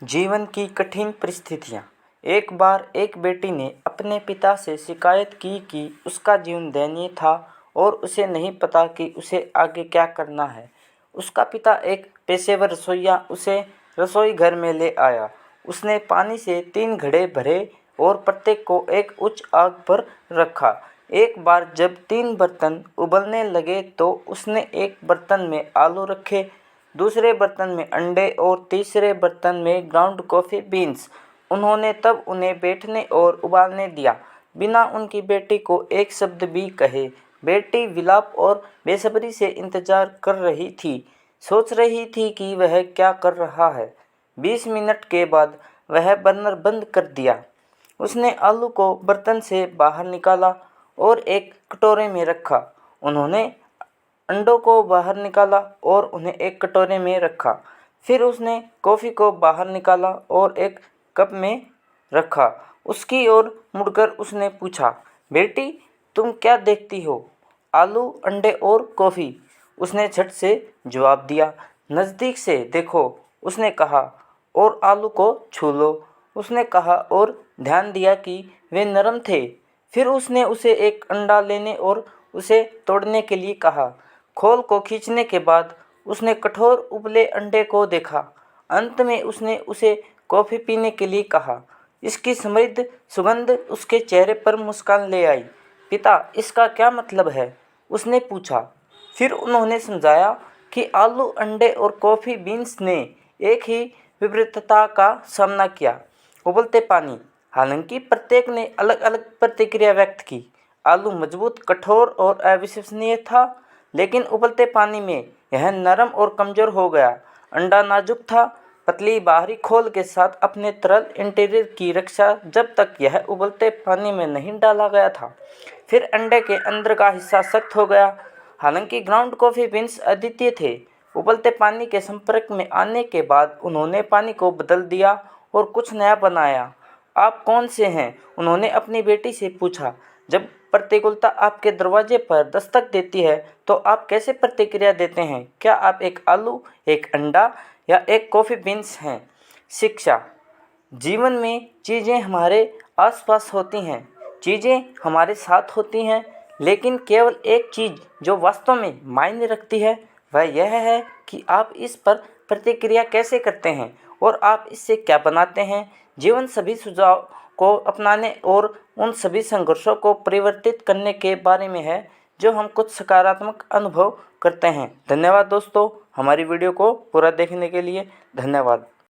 जीवन की कठिन परिस्थितियाँ। एक बार एक बेटी ने अपने पिता से शिकायत की कि उसका जीवन दयनीय था और उसे नहीं पता कि उसे आगे क्या करना है। उसका पिता एक पेशेवर रसोइया उसे रसोई घर में ले आया। उसने पानी से 3 घड़े भरे और प्रत्येक को एक उच्च आग पर रखा। एक बार जब 3 बर्तन उबलने लगे तो उसने एक बर्तन में आलू रखे, दूसरे बर्तन में अंडे और तीसरे बर्तन में ग्राउंड कॉफ़ी बीन्स। उन्होंने तब उन्हें बैठने और उबालने दिया, बिना उनकी बेटी को एक शब्द भी कहे। बेटी विलाप और बेसब्री से इंतजार कर रही थी, सोच रही थी कि वह क्या कर रहा है। 20 मिनट के बाद वह बर्नर बंद कर दिया। उसने आलू को बर्तन से बाहर निकाला और एक कटोरे में रखा। उन्होंने अंडों को बाहर निकाला और उन्हें एक कटोरे में रखा। फिर उसने कॉफ़ी को बाहर निकाला और एक कप में रखा। उसकी ओर मुड़कर उसने पूछा, बेटी, तुम क्या देखती हो? आलू, अंडे और कॉफ़ी, उसने झट से जवाब दिया। नज़दीक से देखो, उसने कहा, और आलू को छू लो, उसने कहा और ध्यान दिया कि वे नरम थे। फिर उसने उसे एक अंडा लेने और उसे तोड़ने के लिए कहा। खोल को खींचने के बाद उसने कठोर उबले अंडे को देखा। अंत में उसने उसे कॉफ़ी पीने के लिए कहा। इसकी समृद्ध सुगंध उसके चेहरे पर मुस्कान ले आई। पिता, इसका क्या मतलब है? उसने पूछा। फिर उन्होंने समझाया कि आलू, अंडे और कॉफ़ी बीन्स ने एक ही विपरीतता का सामना किया, उबलते पानी। हालांकि प्रत्येक ने अलग अलग प्रतिक्रिया व्यक्त की। आलू मजबूत, कठोर और अविश्वसनीय था, लेकिन उबलते पानी में यह नरम और कमज़ोर हो गया। अंडा नाजुक था, पतली बाहरी खोल के साथ अपने तरल इंटीरियर की रक्षा जब तक यह उबलते पानी में नहीं डाला गया था। फिर अंडे के अंदर का हिस्सा सख्त हो गया। हालांकि ग्राउंड कॉफ़ी बीन्स अद्वितीय थे। उबलते पानी के संपर्क में आने के बाद उन्होंने पानी को बदल दिया और कुछ नया बनाया। आप कौन से हैं? उन्होंने अपनी बेटी से पूछा। जब प्रतिकूलता आपके दरवाजे पर दस्तक देती है तो आप कैसे प्रतिक्रिया देते हैं? क्या आप एक आलू, एक अंडा या एक कॉफ़ी बीन्स हैं? शिक्षा। जीवन में चीज़ें हमारे आसपास होती हैं, चीज़ें हमारे साथ होती हैं, लेकिन केवल एक चीज़ जो वास्तव में मायने रखती है वह यह है कि आप इस पर प्रतिक्रिया कैसे करते हैं और आप इससे क्या बनाते हैं। जीवन सभी सुझाव को अपनाने और उन सभी संघर्षों को परिवर्तित करने के बारे में है जो हम कुछ सकारात्मक अनुभव करते हैं। धन्यवाद दोस्तों, हमारी वीडियो को पूरा देखने के लिए धन्यवाद।